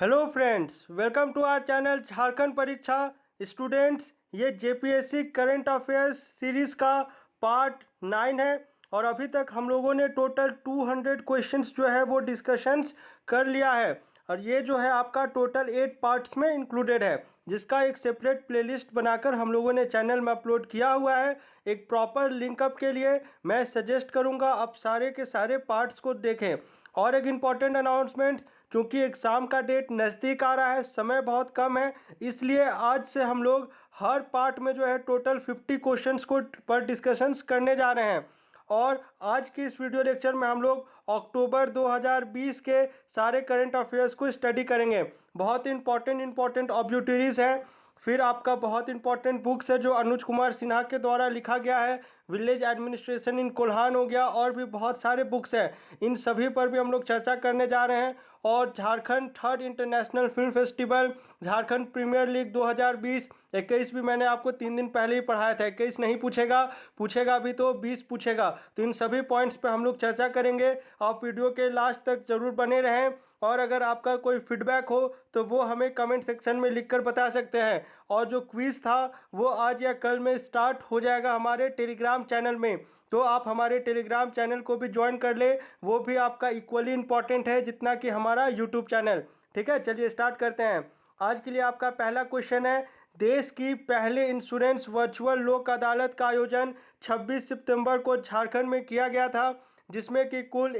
Hello friends, welcome to our channel Jharkhand परीक्षा students. ये JPSC current affairs series का part 9 है और अभी तक हम लोगों ने टोटल 200 क्वेश्चंस जो है वो डिस्कशंस कर लिया है और ये जो है आपका टोटल 8 पार्ट्स में इंक्लूडेड है, जिसका एक सेपरेट प्लेलिस्ट बनाकर हम लोगों ने चैनल में अपलोड किया हुआ है। एक प्रॉपर लिंकअप के लिए मैं सजेस्ट करूँगा आप सारे के सारे पार्ट्स को देखें। और एक इम्पॉर्टेंट अनाउंसमेंट, क्योंकि एग्ज़ाम का डेट नज़दीक आ रहा है, समय बहुत कम है, इसलिए आज से हम लोग हर पार्ट में जो है टोटल 50 क्वेश्चंस को पर डिस्कशंस करने जा रहे हैं। और आज की इस वीडियो लेक्चर में हम लोग अक्टूबर 2020 के सारे करंट अफेयर्स को स्टडी करेंगे। बहुत इंपॉर्टेंट ऑब्जर्वेटरीज हैं। फिर आपका बहुत इंपॉर्टेंट बुक्स है जो अनुज कुमार सिन्हा के द्वारा लिखा गया है, विलेज एडमिनिस्ट्रेशन इन कोल्हान हो गया, और भी बहुत सारे बुक्स हैं। इन सभी पर भी हम लोग चर्चा करने जा रहे हैं। और Jharkhand third international film festival, Jharkhand premier league 2020, 21 भी मैंने आपको 3 दिन पहले ही पढ़ाया था। 21 नहीं पूछेगा अभी तो 20 पूछेगा। तो इन सभी पॉइंट्स पे हम लोग चर्चा करेंगे। आप वीडियो के लास्ट तक ज़रूर बने रहें और अगर आपका कोई फीडबैक हो तो वो हमें कमेंट सेक्शन में लिखकर बता सकते हैं। और जो क्विज़ था वो आज या कल में स्टार्ट हो जाएगा हमारे टेलीग्राम चैनल में, तो आप हमारे टेलीग्राम चैनल को भी ज्वाइन कर ले। वो भी आपका इक्वली इम्पॉर्टेंट है जितना कि हमारा यूट्यूब चैनल। ठीक है, चलिए स्टार्ट करते हैं। आज के लिए आपका पहला क्वेश्चन है, देश की पहले इंश्योरेंस वर्चुअल लोक अदालत का आयोजन 26 सितंबर को झारखंड में किया गया था, जिसमें कि कुल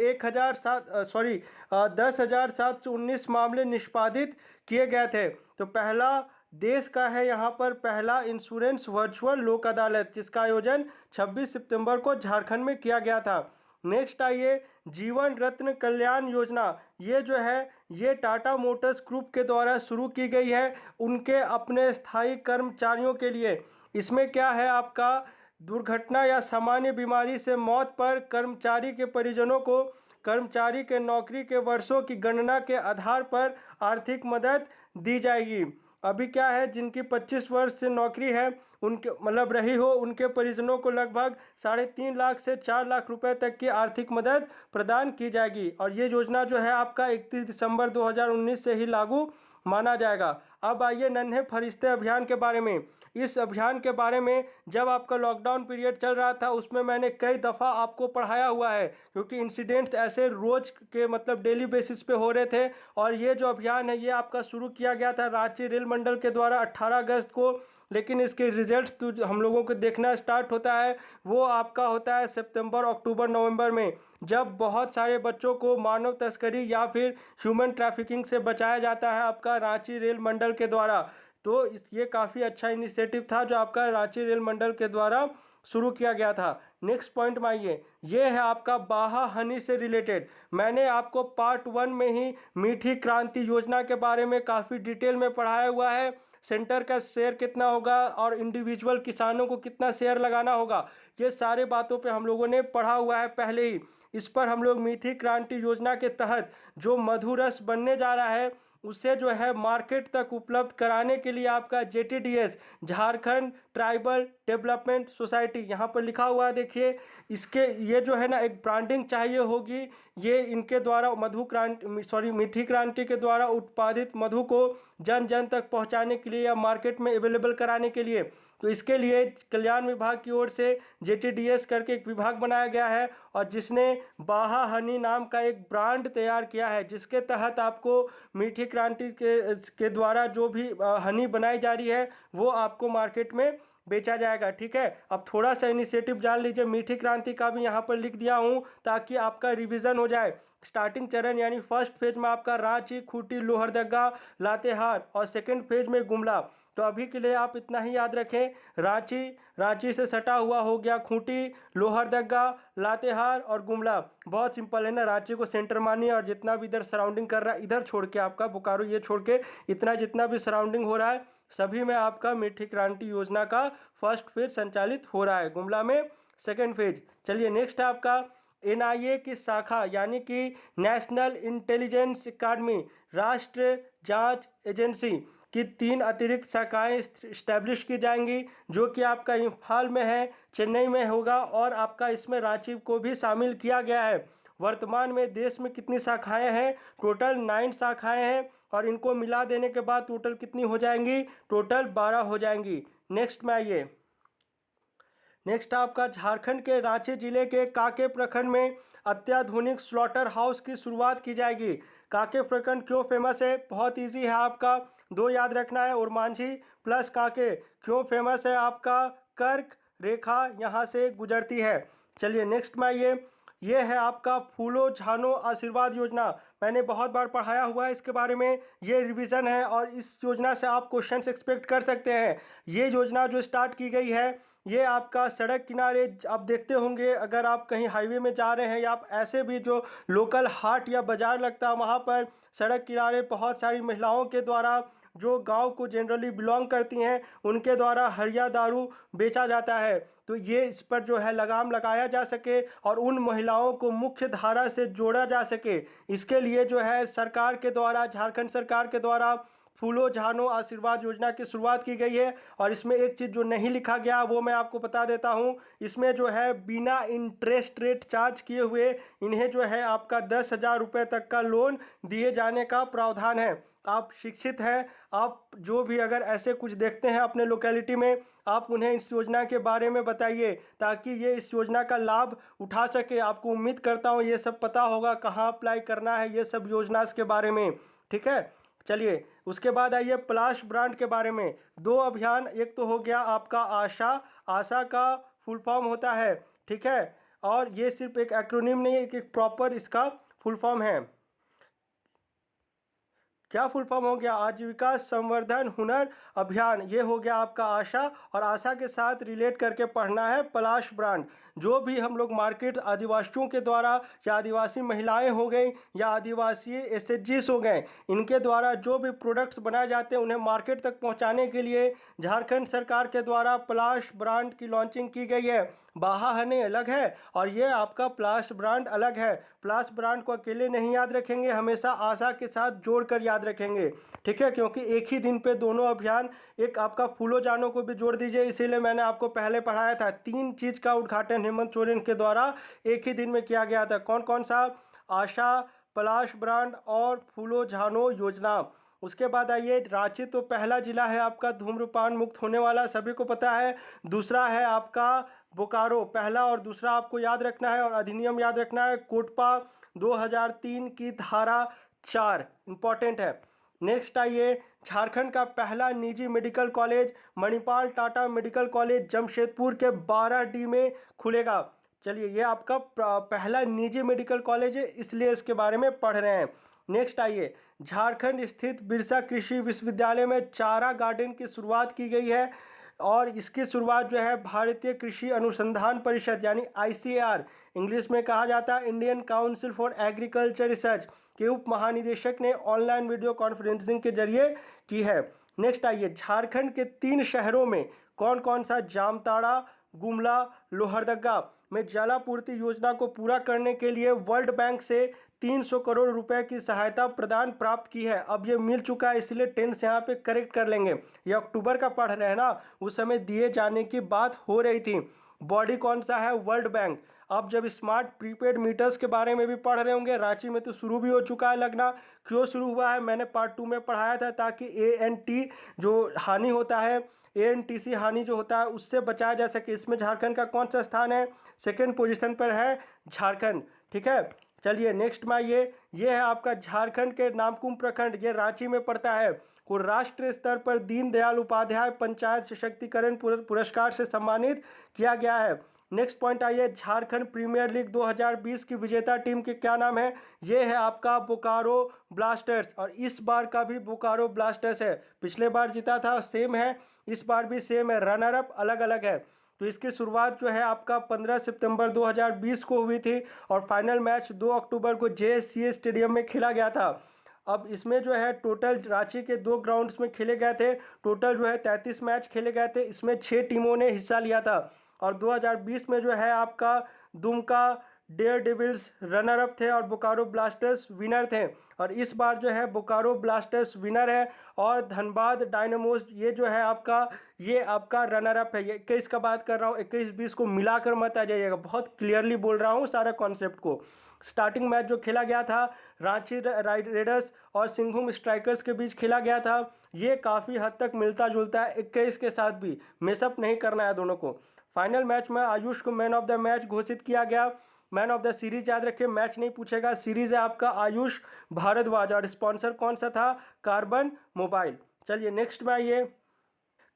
10,719 मामले निष्पादित किए गए थे। तो पहला देश का है यहाँ पर पहला इंश्योरेंस वर्चुअल लोक अदालत, जिसका आयोजन 26 सितंबर को झारखंड में किया गया था। नेक्स्ट आइए, जीवन रत्न कल्याण योजना, ये जो है ये टाटा मोटर्स ग्रुप के द्वारा शुरू की गई है उनके अपने स्थायी कर्मचारियों के लिए। इसमें क्या है, आपका दुर्घटना या सामान्य बीमारी से मौत पर कर्मचारी के परिजनों को कर्मचारी के नौकरी के वर्षों की गणना के आधार पर आर्थिक मदद दी जाएगी। अभी क्या है, जिनकी 25 वर्ष से नौकरी है उनके मतलब रही हो, उनके परिजनों को लगभग 3.5 लाख से 4 लाख रुपए तक की आर्थिक मदद प्रदान की जाएगी। और ये योजना जो है आपका 31 दिसंबर 2019 से ही लागू माना जाएगा। अब आइए नन्हे फरिश्ते अभियान के बारे में। इस अभियान के बारे में जब आपका लॉकडाउन पीरियड चल रहा था उसमें मैंने कई दफ़ा आपको पढ़ाया हुआ है, क्योंकि इंसिडेंट्स ऐसे रोज़ के मतलब डेली बेसिस पे हो रहे थे। और ये जो अभियान है ये आपका शुरू किया गया था रांची रेल मंडल के द्वारा 18 अगस्त को, लेकिन इसके रिजल्ट्स तो हम लोगों को देखना स्टार्ट होता है वो आपका होता है सितंबर, अक्टूबर, नवंबर में, जब बहुत सारे बच्चों को मानव तस्करी या फिर ह्यूमन ट्रैफिकिंग से बचाया जाता है आपका रांची रेल मंडल के द्वारा। तो ये काफ़ी अच्छा इनिशिएटिव था जो आपका रांची रेल मंडल के द्वारा शुरू किया गया था। नेक्स्ट पॉइंट में आइए, ये है आपका बाहा हनी से रिलेटेड। मैंने आपको पार्ट 1 में ही मीठी क्रांति योजना के बारे में काफ़ी डिटेल में पढ़ाया हुआ है। सेंटर का शेयर कितना होगा और इंडिविजुअल किसानों को कितना शेयर लगाना होगा, ये सारे बातों पे हम लोगों ने पढ़ा हुआ है पहले ही। इस पर हम लोग मीठी क्रांति योजना के तहत जो मधुरस बनने जा रहा है उसे जो है मार्केट तक उपलब्ध कराने के लिए आपका JTDS, Jharkhand tribal development society, यहाँ पर लिखा हुआ है देखिए। इसके ये जो है ना एक ब्रांडिंग चाहिए होगी, ये इनके द्वारा मीठी क्रांति के द्वारा उत्पादित मधु को जन जन तक पहुँचाने के लिए या मार्केट में अवेलेबल कराने के लिए। तो इसके लिए कल्याण विभाग की ओर से JTDS करके एक विभाग बनाया गया है और जिसने बाहा हनी नाम का एक ब्रांड तैयार किया है, जिसके तहत आपको मीठी क्रांति के द्वारा जो भी हनी बनाई जा रही है वो आपको मार्केट में बेचा जाएगा। ठीक है, अब थोड़ा सा इनिशिएटिव जान लीजिए। मीठी क्रांति का भी यहाँ पर लिख दिया हूँ ताकि आपका रिवीजन हो जाए। स्टार्टिंग चरण यानी फर्स्ट फेज में आपका रांची, खूंटी, लोहरदगा, लातेहार और सेकंड फेज में गुमला। तो अभी के लिए आप इतना ही याद रखें, रांची से सटा हुआ हो गया खूंटी, लोहरदगा, लातेहार और गुमला। बहुत सिंपल है ना, रांची को सेंटर मानिए और जितना भी इधर सराउंडिंग कर रहा है इधर छोड़ के आपका बोकारो ये छोड़ के इतना जितना भी सराउंडिंग हो रहा है सभी में आपका मीठी क्रांति योजना का फर्स्ट फेज संचालित हो रहा है, गुमला में सेकेंड फेज। चलिए नेक्स्ट है आपका NIA की शाखा यानी कि नेशनल इंटेलिजेंस अकादमी, राष्ट्रीय जांच एजेंसी की 3 अतिरिक्त शाखाएं इस्टेब्लिश की जाएंगी, जो कि आपका इम्फाल में है, चेन्नई में होगा और आपका इसमें रांची को भी शामिल किया गया है। वर्तमान में देश में कितनी शाखाएं हैं? टोटल 9 शाखाएं हैं और इनको मिला देने के बाद टोटल कितनी हो जाएंगी? टोटल 12 हो जाएंगी। नेक्स्ट में आइए, नेक्स्ट आपका झारखंड के रांची जिले के कांके प्रखंड में अत्याधुनिक स्लॉटर हाउस की शुरुआत की जाएगी। कांके प्रखंड क्यों फेमस है? बहुत इजी है, आपका 2 याद रखना है, ओरमांझी प्लस कांके। क्यों फेमस है? आपका कर्क रेखा यहाँ से गुजरती है। चलिए नेक्स्ट में आइए, ये है आपका फूलो झानो आशीर्वाद योजना। मैंने बहुत बार पढ़ाया हुआ है इसके बारे में, ये रिवीजन है और इस योजना से आप क्वेश्चंस एक्सपेक्ट कर सकते हैं। ये योजना जो स्टार्ट की गई है, ये आपका सड़क किनारे आप देखते होंगे, अगर आप कहीं हाईवे में जा रहे हैं या आप ऐसे भी जो लोकल हाट या बाज़ार लगता है वहाँ पर सड़क किनारे बहुत सारी महिलाओं के द्वारा, जो गांव को जनरली बिलोंग करती हैं, उनके द्वारा हरिया दारू बेचा जाता है। तो ये इस पर जो है लगाम लगाया जा सके और उन महिलाओं को मुख्य धारा से जोड़ा जा सके, इसके लिए जो है सरकार के द्वारा, झारखंड सरकार के द्वारा फूलो झानो आशीर्वाद योजना की शुरुआत की गई है। और इसमें एक चीज़ जो नहीं लिखा गया वो मैं आपको बता देता हूँ, इसमें जो है बिना इंटरेस्ट रेट चार्ज किए हुए इन्हें जो है आपका 10,000 रुपये तक का लोन दिए जाने का प्रावधान है। आप शिक्षित हैं, आप जो भी अगर ऐसे कुछ देखते हैं अपने लोकेलिटी में, आप उन्हें इस योजना के बारे में बताइए ताकि ये इस योजना का लाभ उठा सके। आपको उम्मीद करता हूँ ये सब पता होगा, कहाँ अप्लाई करना है, ये सब योजना के बारे में, ठीक है। चलिए उसके बाद आइए पलाश ब्रांड के बारे में। 2 अभियान, एक तो हो गया आपका आशा, आशा का फुल फॉर्म होता है, ठीक है, और ये सिर्फ एक एक्रोनिम नहीं है, एक प्रॉपर इसका फुल फॉर्म है। क्या फुल फॉर्म हो गया? आजीविका संवर्धन हुनर अभियान, ये हो गया आपका आशा। और आशा के साथ रिलेट करके पढ़ना है पलाश ब्रांड। जो भी हम लोग मार्केट आदिवासियों के द्वारा, या आदिवासी महिलाएं हो गई या आदिवासी एसएचजीस हो गए, इनके द्वारा जो भी प्रोडक्ट्स बनाए जाते हैं उन्हें मार्केट तक पहुंचाने के लिए झारखंड सरकार के द्वारा पलाश ब्रांड की लॉन्चिंग की गई है। बाहा हनी अलग है और ये आपका पलाश ब्रांड अलग है। पलाश ब्रांड को अकेले नहीं याद रखेंगे, हमेशा आशा के साथ जोड़कर याद रखेंगे, ठीक है, क्योंकि एक ही दिन पे दोनों अभियान, एक आपका फूलो जानो को भी जोड़ दीजिए, इसीलिए मैंने आपको पहले पढ़ाया था। 3 चीज़ का उद्घाटन हेमंत सोरेन के द्वारा एक ही दिन में किया गया था। कौन कौन सा? आशा, पलाश ब्रांड और फूलो झानो योजना। उसके बाद आइए, रांची तो पहला जिला है आपका धूम्रपान मुक्त होने वाला, सभी को पता है। दूसरा है आपका बोकारो, पहला और दूसरा आपको याद रखना है, और अधिनियम याद रखना है, कोटपा 2003 की धारा 4 इंपॉर्टेंट है। नेक्स्ट आइए, झारखंड का पहला निजी medical college Manipal Tata medical college Jamshedpur के 12D में खुलेगा। चलिए, ये आपका पहला निजी मेडिकल कॉलेज है, इसलिए इसके बारे में पढ़ रहे हैं। नेक्स्ट आइए, झारखंड स्थित बिरसा कृषि विश्वविद्यालय में चारा गार्डन की शुरुआत की गई है, और इसकी शुरुआत जो है भारतीय कृषि अनुसंधान परिषद यानी ICAR, इंग्लिश में कहा जाता है Indian council for agriculture research, के उप महानिदेशक ने ऑनलाइन वीडियो कॉन्फ्रेंसिंग के जरिए की है। नेक्स्ट आइए, झारखंड के 3 शहरों में कौन कौन सा? जामताड़ा, गुमला, लोहरदगा में जलापूर्ति योजना को पूरा करने के लिए वर्ल्ड बैंक से 300 करोड़ रुपए की सहायता प्रदान प्राप्त की है। अब ये मिल चुका है, इसलिए टेंस यहाँ पे करेक्ट कर लेंगे। ये अक्टूबर का पढ़ रहे हैं ना, उस समय दिए जाने की बात हो रही थी। बॉडी कौन सा है? World bank. अब जब स्मार्ट प्रीपेड मीटर्स के बारे में भी पढ़ रहे होंगे, रांची में तो शुरू भी हो चुका है लगना। क्यों शुरू हुआ है? मैंने पार्ट 2 में पढ़ाया था, ताकि ANT जो हानि होता है, ANTC हानि जो होता है, उससे बचाया जा सके। इसमें झारखंड का कौन सा स्थान है? 2nd पोजीशन पर है झारखंड, ठीक है। चलिए नेक्स्ट में आइए, ये है आपका झारखंड के नामकुम प्रखंड, ये रांची में पड़ता है, को राष्ट्रीय स्तर पर दीनदयाल उपाध्याय पंचायत सशक्तिकरण पुरस्कार से सम्मानित किया गया है। नेक्स्ट पॉइंट आइए, झारखंड प्रीमियर लीग 2020 की विजेता टीम के क्या नाम है? ये है आपका बोकारो ब्लास्टर्स, और इस बार का भी बोकारो ब्लास्टर्स है। पिछले बार जीता था, सेम है, इस बार भी सेम है, रनर अप अलग अलग है। तो इसकी शुरुआत जो है आपका 15 सितंबर 2020 को हुई थी, और फाइनल मैच 2 अक्टूबर को JSCA स्टेडियम में खेला गया था। अब इसमें जो है टोटल रांची के 2 ग्राउंड्स में खेले गए थे, टोटल जो है 33 मैच खेले गए थे, इसमें 6 टीमों ने हिस्सा लिया था। और 2020 में जो है आपका Dumka dare devils runner up थे और बोकारो ब्लास्टर्स विनर थे। और इस बार जो है बोकारो ब्लास्टर्स विनर है, और धनबाद डायनामोस ये जो है आपका, ये आपका रनर अप है। ये 21 का बात कर रहा हूँ, 21-20 को मिलाकर मत आ जाइएगा, बहुत क्लियरली बोल रहा हूँ सारा कॉन्सेप्ट को। स्टार्टिंग मैच जो खेला गया था रांची राइडर्स और सिंघम स्ट्राइकर्स के बीच खेला गया था, ये काफ़ी हद तक मिलता जुलता है 21 के साथ भी, मिसअप नहीं करना है दोनों को। फाइनल मैच में आयुष को मैन ऑफ द मैच घोषित किया गया। मैन ऑफ द सीरीज याद रखिए, मैच नहीं पूछेगा, सीरीज है आपका आयुष भारद्वाज और स्पॉन्सर कौन सा था, कार्बन मोबाइल। चलिए नेक्स्ट में आइए,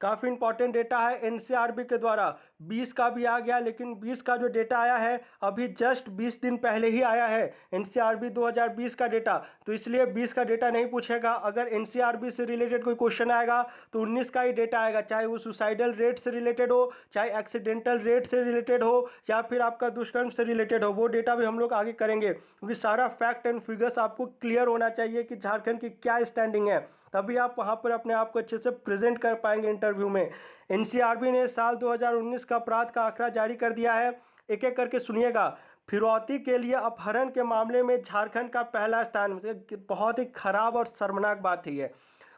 काफ़ी इंपॉर्टेंट डेटा है एनसीआरबी के द्वारा, 20 का भी आ गया, लेकिन 20 का जो डेटा आया है अभी जस्ट 20 दिन पहले ही आया है एनसीआरबी 2020 का डेटा, तो इसलिए 20 का डेटा नहीं पूछेगा। अगर एनसीआरबी से रिलेटेड कोई क्वेश्चन आएगा तो 19 का ही डेटा आएगा, चाहे वो सुसाइडल रेट से रिलेटेड हो, चाहे एक्सीडेंटल रेट से रिलेटेड हो, या फिर आपका दुष्कर्म से रिलेटेड हो, वो डेटा भी हम लोग आगे करेंगे, क्योंकि सारा फैक्ट एंड फिगर्स आपको क्लियर होना चाहिए कि झारखंड की क्या स्टैंडिंग है, तभी आप वहाँ पर अपने आप को अच्छे से प्रेजेंट कर पाएंगे इंटरव्यू में। एनसीआरबी ने साल 2019 का अपराध का आंकड़ा जारी कर दिया है, एक एक करके सुनिएगा। फिरौती के लिए अपहरण के मामले में झारखंड का पहला स्थान, बहुत ही खराब और शर्मनाक बात है ये।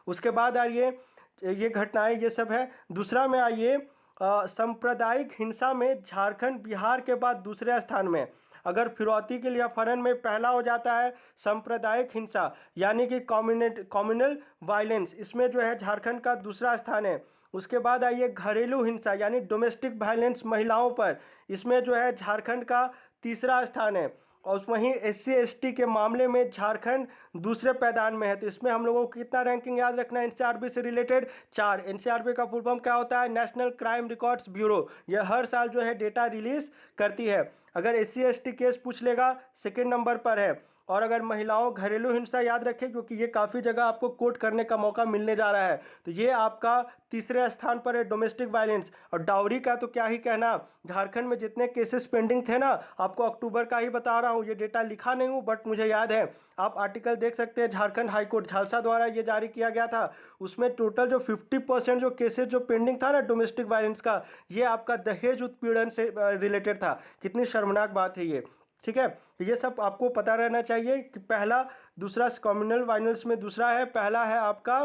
उसके बाद आइए, ये घटनाएं ये सब है। दूसरा में आइए, सांप्रदायिक हिंसा में झारखंड बिहार के बाद दूसरे स्थान में। अगर फिरौती के लिए अपहरण में पहला हो जाता है सांप्रदायिक हिंसा यानी कि कम्युनल वायलेंस, इसमें जो है झारखंड का दूसरा स्थान है। उसके बाद आइए घरेलू हिंसा यानी डोमेस्टिक वायलेंस महिलाओं पर, इसमें जो है झारखंड का तीसरा स्थान है। और वहीं SC ST के मामले में झारखंड दूसरे पैदान में है। तो इसमें हम लोगों को कितना रैंकिंग याद रखना है एनसीआरबी से रिलेटेड, 4। एनसीआरबी का फुल फॉर्म क्या होता है, नेशनल क्राइम रिकॉर्ड्स ब्यूरो, यह हर साल जो है डेटा रिलीज करती है। अगर SC ST केस पूछ लेगा सेकेंड नंबर पर है। और अगर महिलाओं घरेलू हिंसा याद रखें, क्योंकि ये काफ़ी जगह आपको कोट करने का मौका मिलने जा रहा है, तो ये आपका तीसरे स्थान पर है डोमेस्टिक वायलेंस। और डाउरी का तो क्या ही कहना, झारखंड में जितने केसेस पेंडिंग थे ना, आपको अक्टूबर का ही बता रहा हूँ, ये डेटा लिखा नहीं हूँ बट मुझे याद है, आप आर्टिकल देख सकते हैं, झारखंड हाईकोर्ट झालसा द्वारा ये जारी किया गया था। उसमें टोटल जो 50% जो केसेस जो पेंडिंग था ना डोमेस्टिक वायलेंस का, ये आपका दहेज उत्पीड़न से रिलेटेड था। कितनी शर्मनाक बात है ये, ठीक है। ये सब आपको पता रहना चाहिए कि पहला दूसरा कम्युनल वायलेंस में दूसरा है, पहला है आपका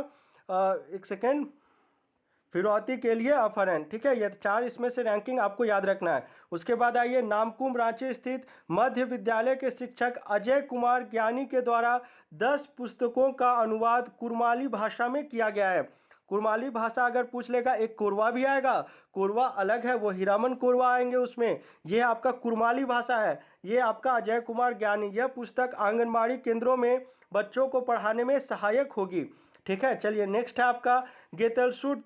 एक सेकेंड फिरौती के लिए अपहरण, ठीक है। ये 4 इसमें से रैंकिंग आपको याद रखना है। उसके बाद आइए, नामकुम रांची स्थित मध्य विद्यालय के शिक्षक अजय कुमार ज्ञानी के द्वारा 10 पुस्तकों का अनुवाद कुरमाली भाषा में किया गया है। कुरमाली भाषा अगर पूछ लेगा, एक कोरवा भी आएगा, कोरवा अलग है, वो हीरामन कोरवा आएंगे उसमें, ये आपका कुरमाली भाषा है। ये आपका अजय कुमार ज्ञानी, यह पुस्तक आंगनबाड़ी केंद्रों में बच्चों को पढ़ाने में सहायक होगी, ठीक है। चलिए नेक्स्ट है आपका गेतलसूट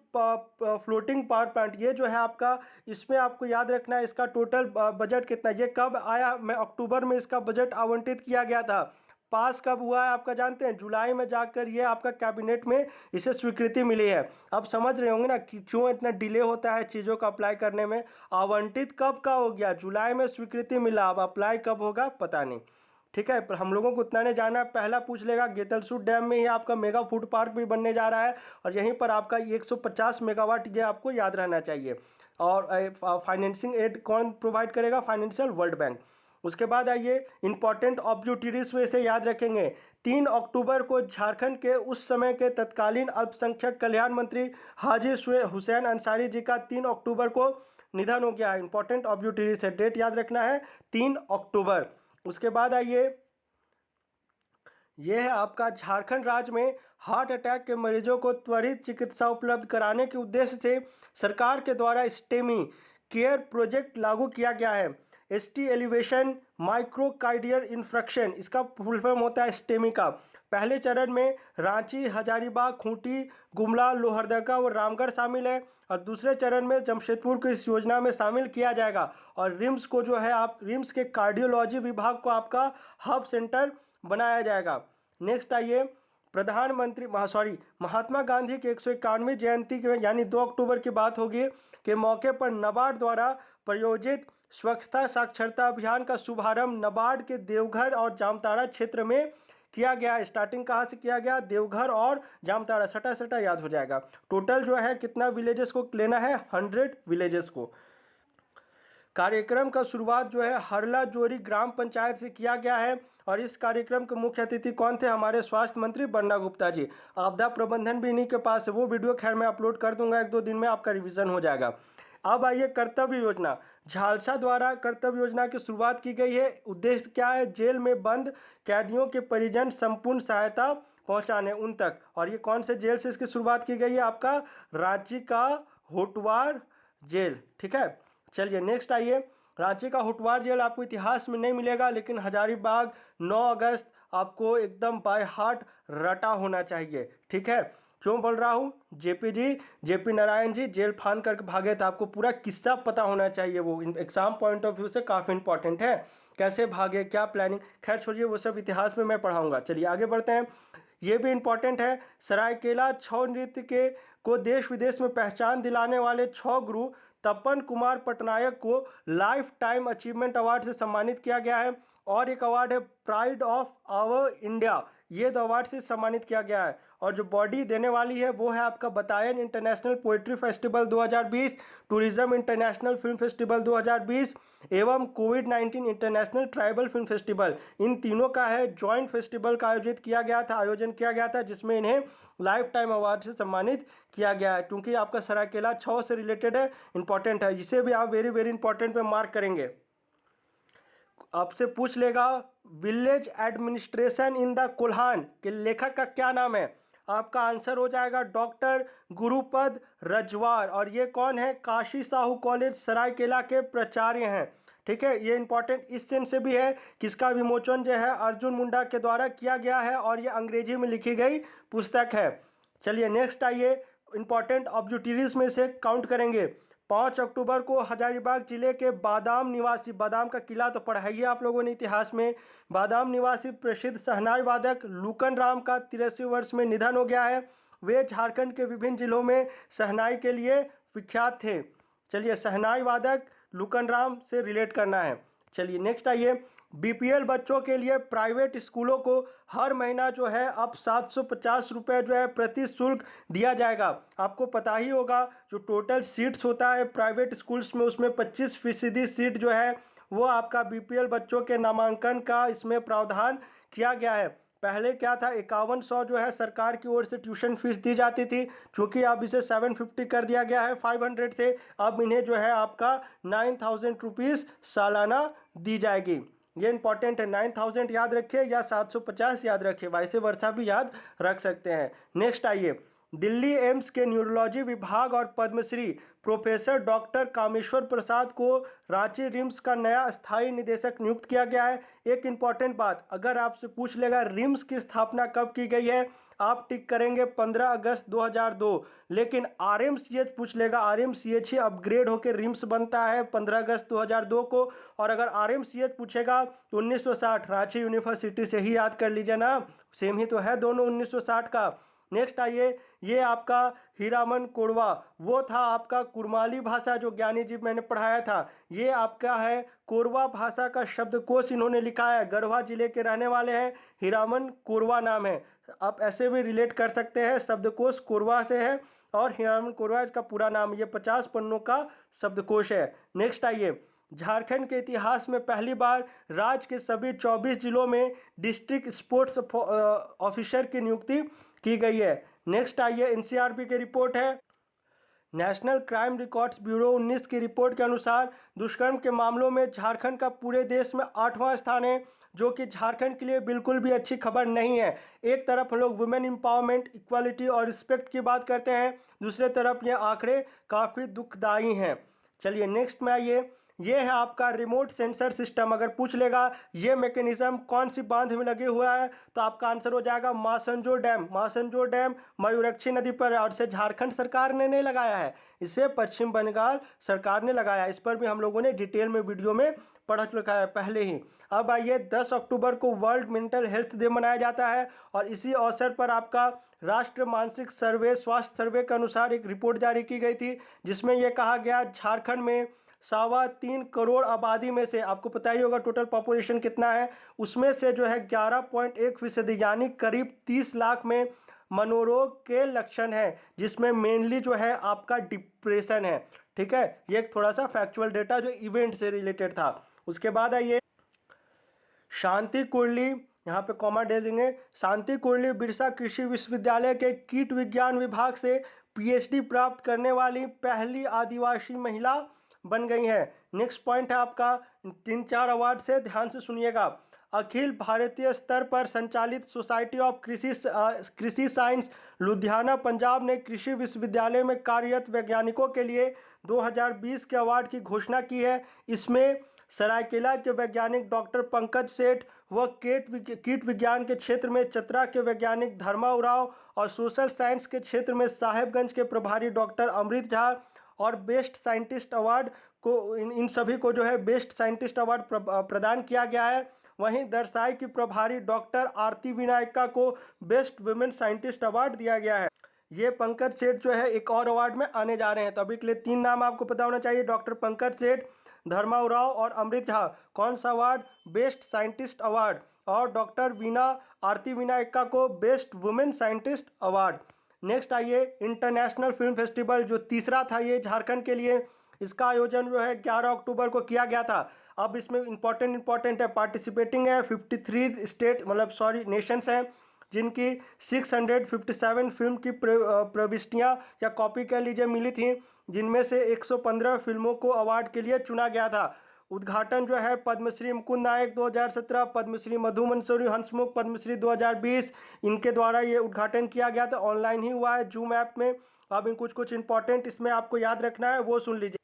फ्लोटिंग पावर प्लांट, ये जो है आपका, इसमें आपको याद रखना है इसका टोटल बजट कितना, ये कब आया, मैं अक्टूबर में इसका बजट आवंटित किया गया था, पास कब हुआ है आपका जानते हैं, जुलाई में जाकर ये आपका कैबिनेट में इसे स्वीकृति मिली है। अब समझ रहे होंगे ना कि क्यों इतना डिले होता है चीज़ों का अप्लाई करने में। आवंटित कब का हो गया, जुलाई में स्वीकृति मिला, अब अप्लाई कब होगा पता नहीं, ठीक है। पर हम लोगों को उतना नहीं जाना है, पहला पूछ लेगा गेतलसूट डैम में ही आपका मेगा फूड पार्क भी बनने जा रहा है, और यहीं पर आपका 150 मेगावाट ये आपको याद रहना चाहिए। और फाइनेंसिंग एड कौन प्रोवाइड करेगा, फाइनेंशियल वर्ल्ड बैंक। उसके बाद आइए, इंपॉर्टेंट ऑब्जेक्टिव्स में से याद रखेंगे, 3 अक्टूबर को झारखंड के उस समय के तत्कालीन अल्पसंख्यक कल्याण मंत्री हाजी हुसैन अंसारी जी का 3 अक्टूबर को निधन हो गया है। इंपॉर्टेंट ऑब्जेक्टिव्स है, डेट याद रखना है 3 अक्टूबर। उसके बाद आइए, यह है आपका झारखंड राज्य में हार्ट अटैक के मरीजों को त्वरित चिकित्सा उपलब्ध कराने के उद्देश्य से सरकार के द्वारा स्टेमी केयर प्रोजेक्ट लागू किया गया है। ST एलिवेशन माइक्रोकार्डियल इन्फ्रक्शन, इसका फुल फॉर्म होता है स्टेमी का। पहले चरण में रांची, हजारीबाग, खूंटी, गुमला, लोहरदगा और रामगढ़ शामिल है, और दूसरे चरण में जमशेदपुर को इस योजना में शामिल किया जाएगा। और रिम्स को जो है आप रिम्स के कार्डियोलॉजी विभाग को आपका हब सेंटर बनाया जाएगा। नेक्स्ट आइए, प्रधानमंत्री महात्मा गांधी की 151वीं जयंती के यानी 2 अक्टूबर की बात होगी के मौके पर नाबार्ड द्वारा प्रायोजित स्वच्छता साक्षरता अभियान का शुभारंभ नाबार्ड के देवघर और जामताड़ा क्षेत्र में किया गया। स्टार्टिंग कहाँ से किया गया, देवघर और जामताड़ा, सटा सटा याद हो जाएगा। टोटल जो है कितना विलेजेस को लेना है, 100 विलेजेस को। कार्यक्रम का शुरुआत जो है हरला जोरी ग्राम पंचायत से किया गया है, और इस कार्यक्रम के मुख्य अतिथि कौन थे, हमारे स्वास्थ्य मंत्री बन्ना गुप्ता जी। आपदा प्रबंधन भी इन्हीं के पास है, वो वीडियो खैर मैं अपलोड कर दूंगा, 1-2 दिन में आपका रिवीजन हो जाएगा। अब आइए कर्तव्य योजना, झालसा द्वारा कर्तव्य योजना की शुरुआत की गई है। उद्देश्य क्या है? जेल में बंद कैदियों के परिजन संपूर्ण सहायता पहुंचाने उन तक। और ये कौन से जेल से इसकी शुरुआत की गई है? आपका रांची का होटवार जेल। ठीक है, चलिए नेक्स्ट आइए। रांची का होटवार जेल आपको इतिहास में नहीं मिलेगा, लेकिन हजारीबाग 9 अगस्त आपको एकदम बाय हार्ट रटा होना चाहिए। ठीक है, क्यों बोल रहा हूँ? जेपी नारायण जी जेल फांद करके भागे थे, आपको पूरा किस्सा पता होना चाहिए। वो एग्जाम पॉइंट ऑफ व्यू से काफ़ी इंपॉर्टेंट है, कैसे भागे, क्या प्लानिंग। खैर छोड़िए, वो सब इतिहास में मैं पढ़ाऊंगा। चलिए आगे बढ़ते हैं, ये भी इंपॉर्टेंट है। सरायकेला छऊ नृत्य के को देश विदेश में पहचान दिलाने वाले छऊ गुरु तपन कुमार पटनायक को लाइफ टाइम अचीवमेंट अवार्ड से सम्मानित किया गया है। और एक अवार्ड है प्राइड ऑफ आवर इंडिया, ये दो अवार्ड से सम्मानित किया गया है। और जो बॉडी देने वाली है वो है आपका बतायन international poetry festival 2020, tourism international film festival 2020 एवं कोविड-19 इंटरनेशनल ट्राइबल फिल्म फेस्टिवल। इन तीनों का है जॉइंट फेस्टिवल का आयोजन किया गया था, जिसमें इन्हें लाइफ टाइम अवार्ड से सम्मानित किया गया है। क्योंकि आपका सरायकेला छऊ से रिलेटेड है, इंपॉर्टेंट है, इसे भी आप वेरी वेरी इंपॉर्टेंट पे मार्क करेंगे। आपसे पूछ लेगा village administration in the Kolhan के लेखक का क्या नाम है? आपका आंसर हो जाएगा डॉक्टर गुरुपद रजवार। और ये कौन है? काशी साहू कॉलेज सरायकेला के प्राचार्य हैं। ठीक है, ये इंपॉर्टेंट इस सेंस से भी है, किसका विमोचन जो है अर्जुन मुंडा के द्वारा किया गया है, और ये अंग्रेजी में लिखी गई पुस्तक है। चलिए नेक्स्ट आइए, इंपॉर्टेंट ऑब्जेक्टिव्स में से काउंट करेंगे। 5 अक्टूबर को हजारीबाग जिले के बादाम निवासी, बादाम का किला तो पढ़ा ही आप लोगों ने इतिहास में, बादाम निवासी प्रसिद्ध शहनाई वादक लूकन राम का 83 वर्ष में निधन हो गया है। वे झारखंड के विभिन्न जिलों में शहनाई के लिए विख्यात थे। चलिए, शहनाई वादक लूकन राम से रिलेट करना है। चलिए नेक्स्ट आइए, बीपीएल बच्चों के लिए प्राइवेट स्कूलों को हर महीना जो है अब 750 रुपये जो है प्रति शुल्क दिया जाएगा। आपको पता ही होगा जो टोटल सीट्स होता है प्राइवेट स्कूल्स में, उसमें 25% सीट जो है वो आपका बीपीएल बच्चों के नामांकन का इसमें प्रावधान किया गया है। पहले क्या था, 5100 जो है सरकार की ओर से ट्यूशन फीस दी जाती थी, चूँकि अब इसे 750 कर दिया गया है 500 से। अब इन्हें जो है आपका 9000 रुपीज़ सालाना दी जाएगी। ये इंपॉर्टेंट है, 9000 याद रखिए या 750 याद रखिए, वैसे वर्षा भी याद रख सकते हैं। नेक्स्ट आइए, दिल्ली एम्स के न्यूरोलॉजी विभाग और पद्मश्री प्रोफेसर डॉक्टर कामेश्वर प्रसाद को रांची रिम्स का नया स्थायी निदेशक नियुक्त किया गया है। एक इम्पॉर्टेंट बात, अगर आपसे पूछ लेगा रिम्स की स्थापना कब की गई है, आप टिक करेंगे 15 अगस्त 2002। लेकिन आरएमसीएच पूछ लेगा, आरएमसीएच ही अपग्रेड होकर रिम्स बनता है 15 अगस्त 2002 को। और अगर आरएमसीएच पूछेगा तो 1960 रांची यूनिवर्सिटी से ही याद कर लीजिए ना, सेम ही तो है दोनों 1960 का। नेक्स्ट आइए, ये आपका हीरामन कोरवा, वो था आपका कुरमाली भाषा जो ज्ञानी जी मैंने पढ़ाया था, ये आपका है कोरवा भाषा का शब्दकोश इन्होंने लिखा है। गढ़वा जिले के रहने वाले हैं, हीरामन कोरवा नाम है। आप ऐसे भी रिलेट कर सकते हैं, शब्दकोश कोरवा से है और हीरामन कोरवा इसका पूरा नाम। ये 50 पन्नों का शब्दकोश है। नेक्स्ट आइए, झारखंड के इतिहास में पहली बार राज्य के सभी 24 जिलों में डिस्ट्रिक्ट स्पोर्ट्स ऑफिसर की नियुक्ति की गई है। नेक्स्ट आइए, एनसीआरबी की रिपोर्ट है, नेशनल क्राइम रिकॉर्ड्स ब्यूरो 19 की रिपोर्ट के अनुसार दुष्कर्म के मामलों में झारखंड का पूरे देश में 8वां स्थान है, जो कि झारखंड के लिए बिल्कुल भी अच्छी खबर नहीं है। एक तरफ हम लोग वुमेन एम्पावरमेंट, इक्वालिटी और रिस्पेक्ट की बात करते हैं, दूसरे तरफ ये आंकड़े काफ़ी दुखदायी हैं। चलिए नेक्स्ट में आइए, ये है आपका रिमोट सेंसर सिस्टम। अगर पूछ लेगा ये मैकेनिज्म कौन सी बांध में लगे हुआ है, तो आपका आंसर हो जाएगा मासंजो डैम। मासंजो डैम मयूरक्षी नदी पर है और इसे झारखंड सरकार ने नहीं लगाया है, इसे पश्चिम बंगाल सरकार ने लगाया है। इस पर भी हम लोगों ने डिटेल में वीडियो में पढ़ चुका है पहले ही। अब आइए, 10 अक्टूबर को वर्ल्ड मेंटल हेल्थ डे मनाया जाता है और इसी अवसर पर आपका राष्ट्रीय मानसिक सर्वे स्वास्थ्य सर्वे के अनुसार एक रिपोर्ट जारी की गई थी, जिसमें यह कहा गया झारखंड में 3.25 करोड़ आबादी में से, आपको पता ही होगा टोटल पॉपुलेशन कितना है, उसमें से जो है 11.1% यानी करीब 30 लाख में मनोरोग के लक्षण है, जिसमें मेनली जो है आपका डिप्रेशन है। ठीक है, ये एक थोड़ा सा फैक्चुअल डेटा जो इवेंट से रिलेटेड था। उसके बाद आइए, शांति कुरली, यहाँ पे कॉमा दे देंगे, शांति कुरली बिरसा कृषि विश्वविद्यालय के कीट विज्ञान विभाग से पीएचडी प्राप्त करने वाली पहली आदिवासी महिला बन गई हैं। नेक्स्ट पॉइंट है आपका 3-4 अवार्ड से ध्यान से सुनिएगा। अखिल भारतीय स्तर पर संचालित सोसाइटी ऑफ कृषि साइंस लुधियाना पंजाब ने कृषि विश्वविद्यालय में कार्यरत वैज्ञानिकों के लिए 2020 के अवार्ड की घोषणा की है। इसमें सरायकेला के वैज्ञानिक डॉक्टर पंकज सेठ व कीट विज्ञान के क्षेत्र में चतरा के वैज्ञानिक धर्मा उरांव और सोशल साइंस के क्षेत्र में साहेबगंज के प्रभारी डॉक्टर अमृत झा और बेस्ट साइंटिस्ट अवार्ड को इन सभी को जो है बेस्ट साइंटिस्ट अवार्ड प्रदान किया गया है। वहीं दरसाई की प्रभारी डॉक्टर आरती विनायका को बेस्ट वुमेन साइंटिस्ट अवार्ड दिया गया है। ये पंकज सेठ जो है एक और अवार्ड में आने जा रहे हैं। तो अभी के लिए 3 नाम आपको पता होना चाहिए, डॉक्टर पंकज सेठ, धर्मा उरांव और अमृत झा। कौन सा अवार्ड? Best scientist award. और डॉक्टर आरती विनायका को best women scientist award. Next आइए, इंटरनेशनल फिल्म फेस्टिवल जो तीसरा था ये झारखंड के लिए, इसका आयोजन जो है 11 अक्टूबर को किया गया था। अब इसमें इंपॉर्टेंट है, पार्टिसिपेटिंग है 53 स्टेट नेशंस हैं, जिनकी 657 फिल्म की प्रविष्टियाँ या कॉपी कह लीजिए मिली थी, जिनमें से 115 फिल्मों को अवार्ड के लिए चुना गया था। उद्घाटन जो है पद्मश्री मुकुंद नायक 2017, पद्मश्री मधु मंसूरी हंसमुख पद्मश्री 2020, इनके द्वारा ये उद्घाटन किया गया था। ऑनलाइन ही हुआ है जूम ऐप में। अब कुछ इंपॉर्टेंट इसमें आपको याद रखना है, वो सुन लीजिए।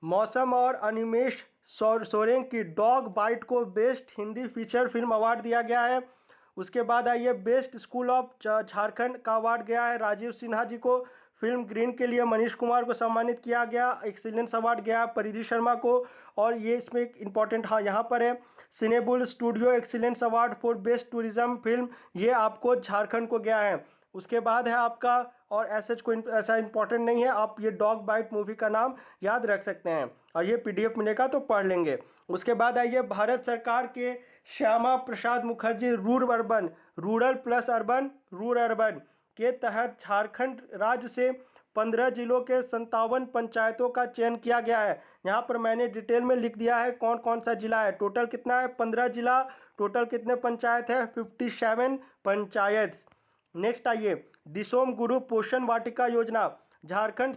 मौसम और अनिमेश सोरेन की डॉग बाइट को best Hindi feature film award दिया गया है। उसके बाद आइए, बेस्ट स्कूल ऑफ झारखंड का अवार्ड गया है राजीव सिन्हा जी को। फिल्म ग्रीन के लिए मनीष कुमार को सम्मानित किया गया। एक्सीलेंस अवार्ड गया परिधि शर्मा को। और ये इसमें एक इम्पॉर्टेंट यहाँ पर है, सिनेबुल studio excellence award for best tourism film, ये आपको झारखंड को गया है। उसके बाद है आपका, और ऐसा इंपॉर्टेंट नहीं है, आप ये डॉग बाइट मूवी का नाम याद रख सकते हैं और ये PDF मिलेगा तो पढ़ लेंगे। उसके बाद आइए, भारत सरकार के Shyama Prasad Mukherjee rural plus urban के तहत झारखंड राज्य से 15 जिलों के 57 पंचायतों का चयन किया गया है। यहाँ पर मैंने डिटेल में लिख दिया है कौन कौन सा जिला है। टोटल कितना है? 15 जिला। टोटल कितने पंचायत है? 57 पंचायत। नेक्स्ट आइए, दिसोम गुरु पोषण वाटिका योजना, झारखंड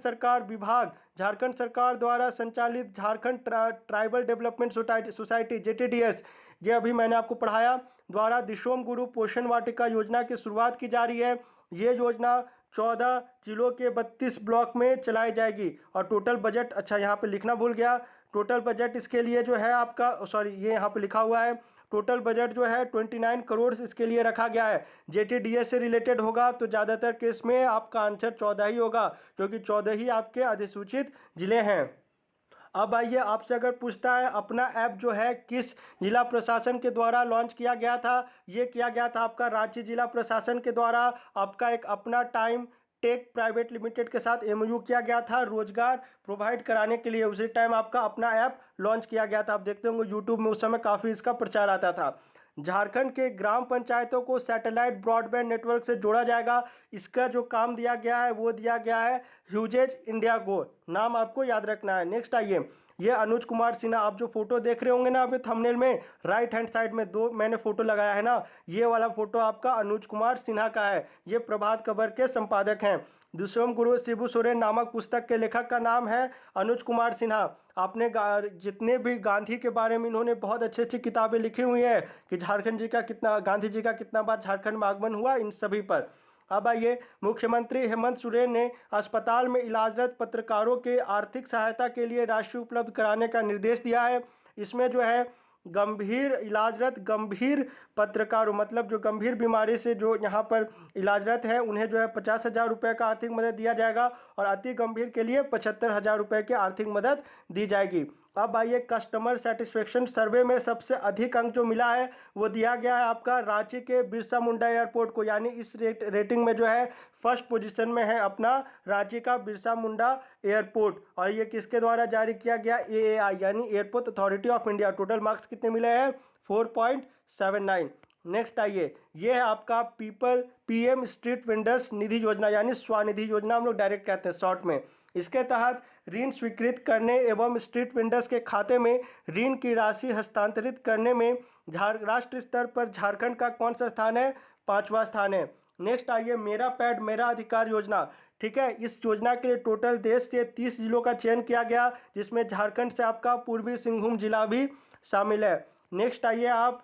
सरकार द्वारा संचालित Jharkhand tribal development society JTDS, ये अभी मैंने आपको पढ़ाया, द्वारा दिसोम गुरु पोषण वाटिका योजना की शुरुआत की जा रही है। ये योजना 14 जिलों के 32 ब्लॉक में चलाई जाएगी। और टोटल बजट, अच्छा यहाँ पे लिखना भूल गया, टोटल बजट इसके लिए जो है आपका, ये यहाँ पे लिखा हुआ है, टोटल बजट जो है 29 करोड़ इसके लिए रखा गया है। JTDS से रिलेटेड होगा तो ज़्यादातर केस में आपका आंसर 14 ही होगा, क्योंकि 14 ही आपके अधिसूचित जिले हैं। अब आइए, आपसे अगर पूछता है अपना ऐप जो है किस जिला प्रशासन के द्वारा लॉन्च किया गया था, ये किया गया था आपका रांची जिला प्रशासन के द्वारा। आपका एक अपना टाइम टेक प्राइवेट लिमिटेड के साथ MOU किया गया था रोजगार प्रोवाइड कराने के लिए। उसी टाइम आपका अपना ऐप लॉन्च किया गया था। आप देखते होंगे यूट्यूब में उस समय काफ़ी इसका प्रचार आता था। झारखंड के ग्राम पंचायतों को सैटेलाइट ब्रॉडबैंड नेटवर्क से जोड़ा जाएगा। इसका जो काम दिया गया है वो दिया गया है ह्यूजेज इंडिया गो, नाम आपको याद रखना है। नेक्स्ट आइए, ये अनुज कुमार सिन्हा, आप जो फोटो देख रहे होंगे ना अभी थंबनेल में, राइट हैंड साइड में 2 मैंने फोटो लगाया है ना, ये वाला फोटो आपका अनुज कुमार सिन्हा का है। ये प्रभात खबर के संपादक हैं। दिसोम गुरु शिबू सोरेन नामक पुस्तक के लेखक का नाम है अनुज कुमार सिन्हा। आपने जितने भी गांधी के बारे में इन्होंने बहुत अच्छी किताबें लिखी हुई हैं कि गांधी जी का कितना बार झारखंड में आगमन हुआ, इन सभी पर। अब आइए, मुख्यमंत्री हेमंत सोरेन ने अस्पताल में इलाजरत पत्रकारों के आर्थिक सहायता के लिए राशि उपलब्ध कराने का निर्देश दिया है। इसमें जो है गंभीर पत्रकारों, मतलब जो गंभीर बीमारी से जो यहाँ पर इलाजरत है, उन्हें जो है 50,000 रुपये का आर्थिक मदद दिया जाएगा और अति गंभीर के लिए 75,000 रुपये की आर्थिक मदद दी जाएगी। अब आइए, कस्टमर सेटिस्फेक्शन सर्वे में सबसे अधिक अंक जो मिला है वो दिया गया है आपका रांची के बिरसा मुंडा एयरपोर्ट को, यानी इस रेटिंग में जो है फर्स्ट पोजीशन में है अपना रांची का बिरसा मुंडा एयरपोर्ट। और ये किसके द्वारा जारी किया गया? AAI यानी airport authority of India. Total marks कितने मिले हैं? 4.79। नेक्स्ट आइए, ये है आपका PM स्ट्रीट वेंडर्स निधि योजना, यानी स्वनिधि योजना हम लोग डायरेक्ट कहते हैं शॉर्ट में। इसके तहत ऋण स्वीकृत करने एवं स्ट्रीट वेंडर्स के खाते में ऋण की राशि हस्तांतरित करने में राष्ट्रीय स्तर पर झारखंड का कौन सा स्थान है? 5वां स्थान है। नेक्स्ट आइए मेरा पैड मेरा अधिकार योजना। ठीक है, इस योजना के लिए टोटल देश से 30 जिलों का चयन किया गया, जिसमें झारखंड से आपका पूर्वी सिंहभूम जिला भी शामिल है। नेक्स्ट आइए आप,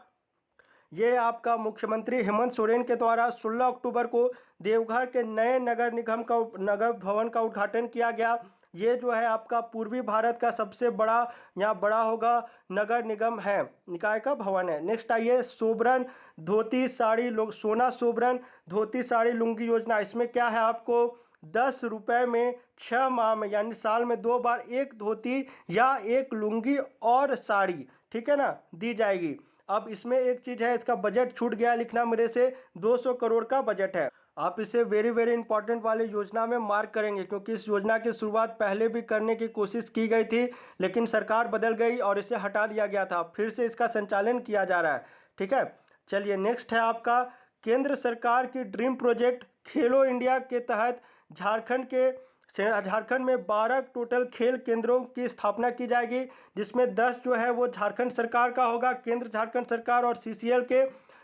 ये आपका मुख्यमंत्री हेमंत सोरेन के द्वारा 16 अक्टूबर को देवघर के नए नगर निगम का नगर भवन का उद्घाटन किया गया। ये जो है आपका पूर्वी भारत का सबसे बड़ा, यहाँ बड़ा होगा नगर निगम है, निकाय का भवन है। नेक्स्ट आइए सोबरन धोती साड़ी सोना सोबरन धोती साड़ी लुंगी योजना। इसमें क्या है, आपको 10 रुपये में 6 माह में यानी साल में 2 बार एक धोती या एक लुंगी और साड़ी, ठीक है ना, दी जाएगी। अब इसमें एक चीज़ है, इसका बजट छूट गया लिखना मेरे से, 200 करोड़ का बजट है। आप इसे वेरी वेरी इंपॉर्टेंट वाली योजना में मार्क करेंगे, क्योंकि इस योजना की शुरुआत पहले भी करने की कोशिश की गई थी, लेकिन सरकार बदल गई और इसे हटा दिया गया था। फिर से इसका संचालन किया जा रहा है। ठीक है, चलिए नेक्स्ट है आपका केंद्र सरकार की ड्रीम प्रोजेक्ट खेलो इंडिया के तहत झारखंड में 12 टोटल खेल केंद्रों की स्थापना की जाएगी, जिसमें 10 जो है वो झारखंड सरकार का होगा। केंद्र झारखंड सरकार और सीसीएल के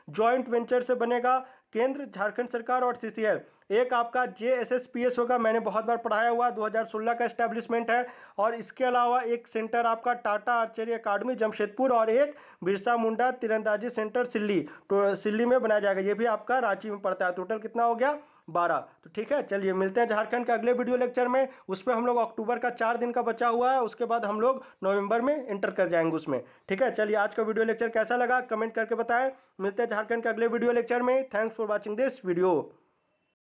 जॉइंट वेंचर से बनेगा, केंद्र झारखंड सरकार और सीसीएल। एक आपका JSSPS होगा, मैंने बहुत बार पढ़ाया हुआ, 2016 का एस्टेब्लिशमेंट है। और इसके अलावा एक सेंटर आपका टाटा आर्चरी अकादमी जमशेदपुर और एक बिरसा मुंडा तीरंदाजी सेंटर सिल्ली में बनाया जाएगा। ये भी आपका रांची में पड़ता है। टोटल कितना हो गया, 12। तो ठीक है, चलिए मिलते हैं झारखंड के अगले वीडियो लेक्चर में। उस पर हम लोग अक्टूबर का 4 दिन का बचा हुआ है, उसके बाद हम लोग नवंबर में एंटर कर जाएंगे उसमें। ठीक है, चलिए आज का वीडियो लेक्चर कैसा लगा कमेंट करके बताएं। मिलते हैं झारखंड के अगले वीडियो लेक्चर में। Thanks for watching this video.